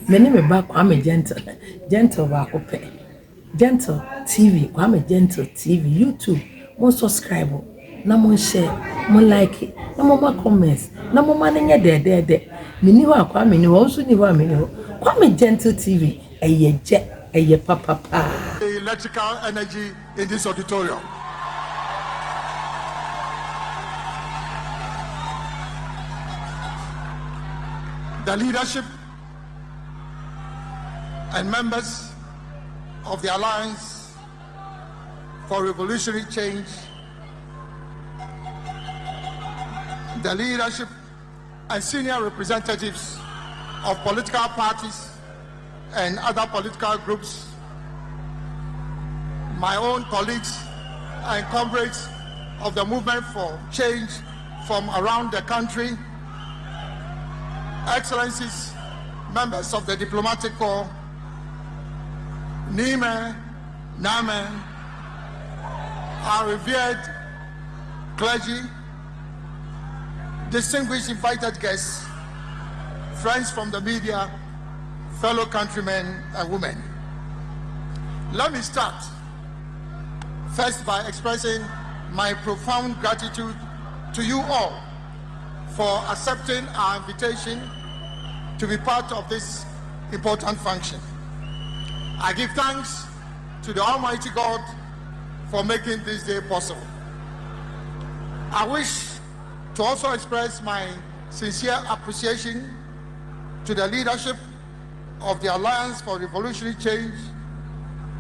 My name is back. I'm a gentle, gentle back. Gentle TV. I'm a gentle TV. YouTube. Mo subscribe. Na mo share. Mo like it. Na mo ma comments. Na mo ma nenye de. Mini wa kwa mini wa. Osu ni wa mini wa. Kwa me gentle TV. Eye papa. The electrical energy in this auditorium. The leadership and members of the Alliance for Revolutionary Change, the leadership and senior representatives of political parties and other political groups, my own colleagues and comrades of the movement for change from around the country, Excellencies, members of the diplomatic corps, Nime, Name, our revered clergy, distinguished invited guests, friends from the media, fellow countrymen and women. Let me start first by expressing my profound gratitude to you all for accepting our invitation to be part of this important function. I give thanks to the Almighty God for making this day possible. I wish to also express my sincere appreciation to the leadership of the Alliance for Revolutionary Change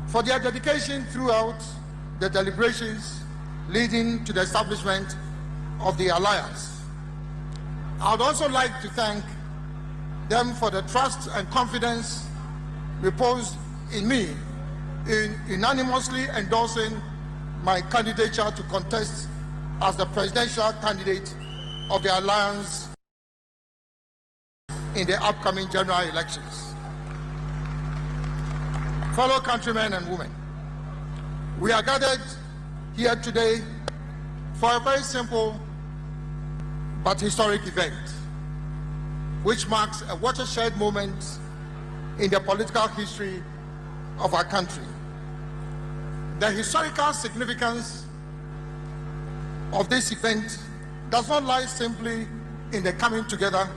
for their dedication throughout the deliberations leading to the establishment of the Alliance. I would also like to thank them for the trust and confidence reposed in me in unanimously endorsing my candidature to contest as the presidential candidate of the Alliance in the upcoming general elections. Fellow countrymen and women, we are gathered here today for a very simple but historic event, which marks a watershed moment in the political history of our country. The historical significance of this event does not lie simply in the coming together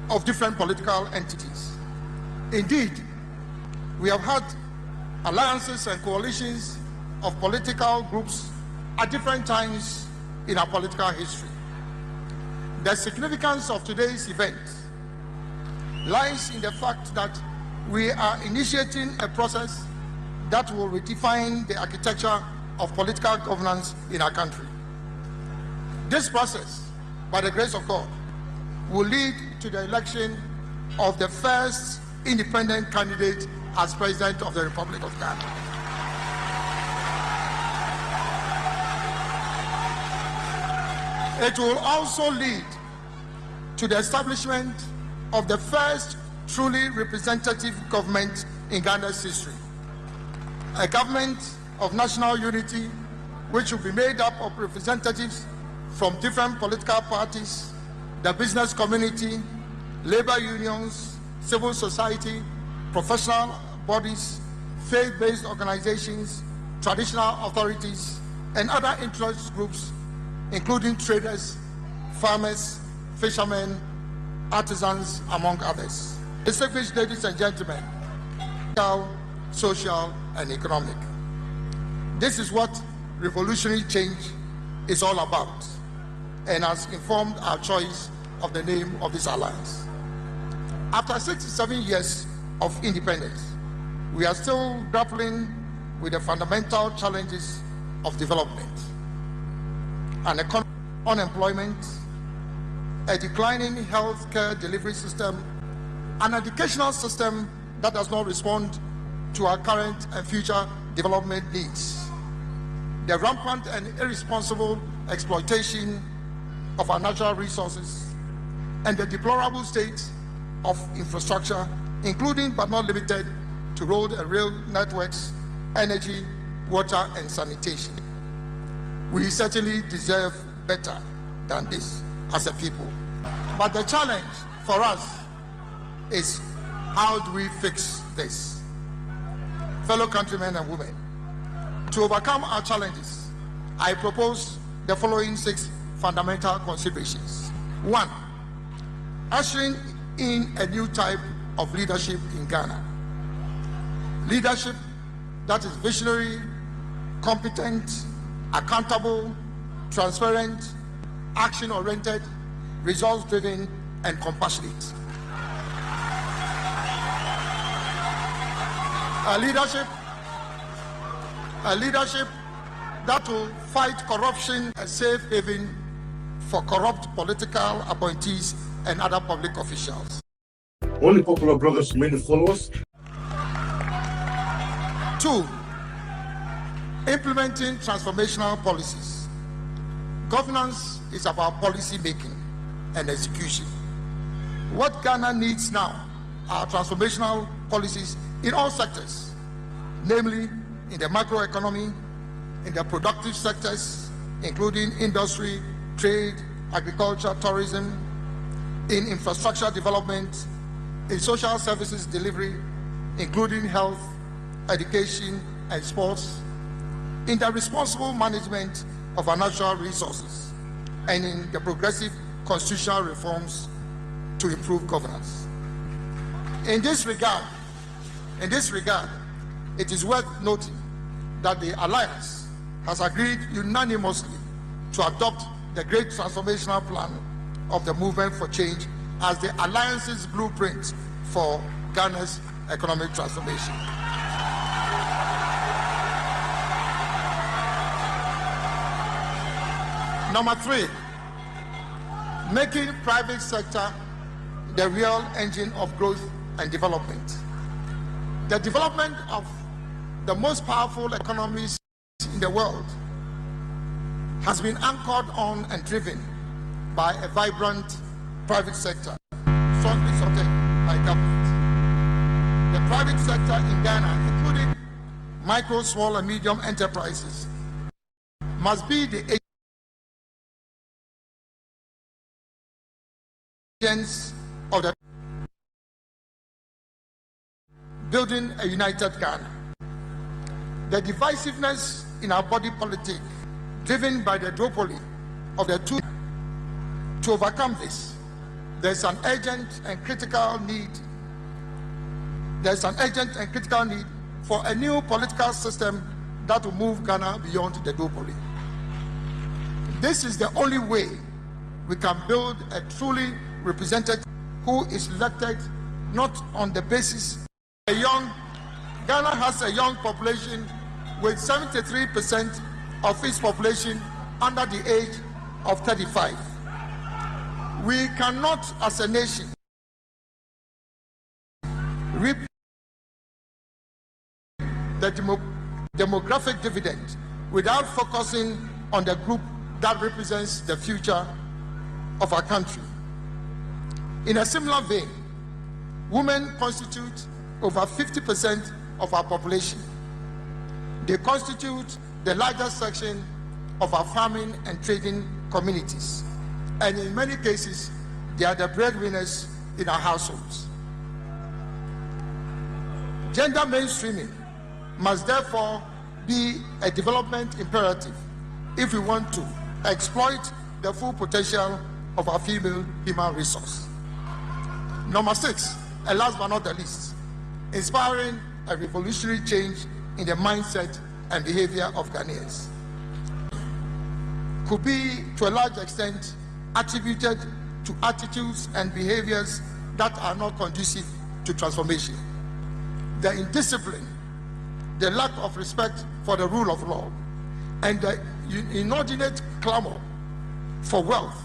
of different political entities. Indeed, we have had alliances and coalitions of political groups at different times in our political history. The significance of today's event lies in the fact that we are initiating a process that will redefine the architecture of political governance in our country. This process, by the grace of God, will lead to the election of the first independent candidate as President of the Republic of Ghana. It will also lead to the establishment of the first truly representative government in Ghana's history. A government of national unity which will be made up of representatives from different political parties, the business community, labor unions, civil society, professional bodies, faith-based organizations, traditional authorities, and other interest groups, including traders, farmers, fishermen, artisans, among others. Distinguished ladies and gentlemen, social, and economic. This is what revolutionary change is all about, and has informed our choice of the name of this alliance. After 67 years of independence, we are still grappling with the fundamental challenges of development, and unemployment, a declining healthcare delivery system, an educational system that does not respond to our current and future development needs, the rampant and irresponsible exploitation of our natural resources, and the deplorable state of infrastructure, including but not limited to road and rail networks, energy, water, and sanitation. We certainly deserve better than this as a people. But the challenge for us is How do we fix this? Fellow countrymen and women, to overcome our challenges, I propose the following 6 fundamental considerations. 1. Ushering in a new type of leadership in Ghana. Leadership that is visionary, competent, accountable, transparent, action-oriented, results-driven, and compassionate. A leadership that will fight corruption, a safe haven for corrupt political appointees and other public officials. Only popular bloggers, many followers. 2. Implementing transformational policies. Governance is about policy making and execution. What Ghana needs now are transformational policies in all sectors, namely in the macroeconomy, in the productive sectors, including industry, trade, agriculture, tourism, in infrastructure development, in social services delivery, including health, education, and sports, in the responsible management of our natural resources, and in the progressive constitutional reforms to improve governance. In this regard, it is worth noting that the Alliance has agreed unanimously to adopt the Great Transformational Plan of the Movement for Change as the Alliance's blueprint for Ghana's economic transformation. Number 3, making private sector the real engine of growth and development. The development of the most powerful economies in the world has been anchored on and driven by a vibrant private sector, strongly supported by government. The private sector in Ghana, including micro, small, and medium enterprises, must be the agents of the building a united Ghana. The divisiveness in our body politic, driven by the duopoly of the two, to overcome this, there's an urgent and critical need for a new political system that will move Ghana beyond the duopoly. This is the only way we can build a truly representative who is elected not on the basis Ghana has a young population with 73% of its population under the age of 35. We cannot, as a nation, reap the demographic dividend without focusing on the group that represents the future of our country. In a similar vein, women constitute over 50% of our population. They constitute the largest section of our farming and trading communities, and in many cases, they are the breadwinners in our households. Gender mainstreaming must therefore be a development imperative if we want to exploit the full potential of our female human resource. Number 6, and last but not the least, inspiring a revolutionary change in the mindset and behavior of Ghanaians could be, to a large extent, attributed to attitudes and behaviors that are not conducive to transformation. The indiscipline, the lack of respect for the rule of law, and the inordinate clamor for wealth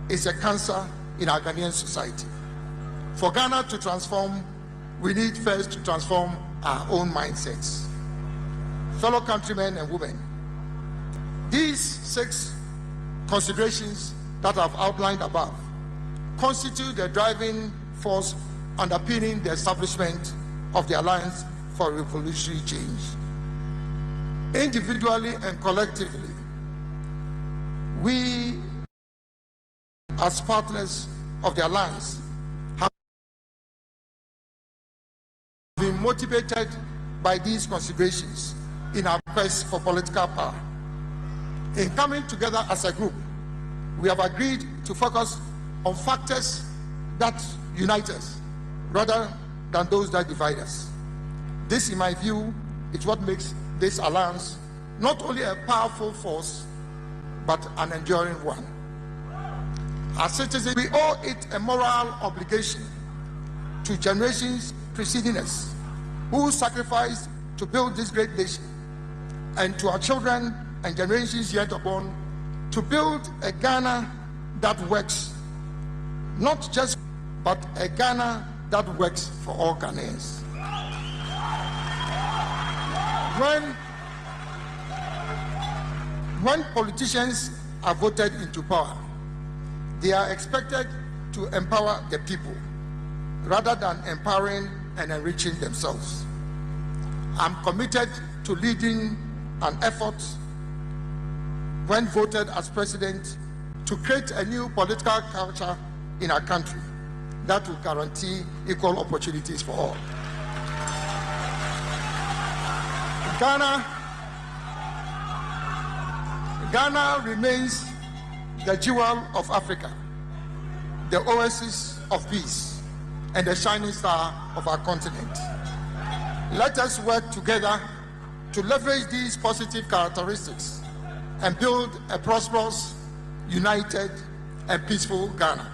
is a cancer in our Ghanaian society. For Ghana to transform, we need first to transform our own mindsets. Fellow countrymen and women, these 6 considerations that I've outlined above constitute the driving force underpinning the establishment of the Alliance for Revolutionary Change. Individually and collectively, we, as partners of the Alliance, motivated by these considerations in our quest for political power. In coming together as a group, we have agreed to focus on factors that unite us rather than those that divide us. This, in my view, is what makes this alliance not only a powerful force, but an enduring one. As citizens, we owe it a moral obligation to generations preceding us who sacrificed to build this great nation, and to our children and generations yet unborn to build a Ghana that works, not just, but a Ghana that works for all Ghanaians. When politicians are voted into power, they are expected to empower the people rather than empowering and enriching themselves. I'm committed to leading an effort when voted as president to create a new political culture in our country that will guarantee equal opportunities for all. Ghana remains the jewel of Africa, the oasis of peace, and the shining star of our continent. Let us work together to leverage these positive characteristics and build a prosperous, united, and peaceful Ghana.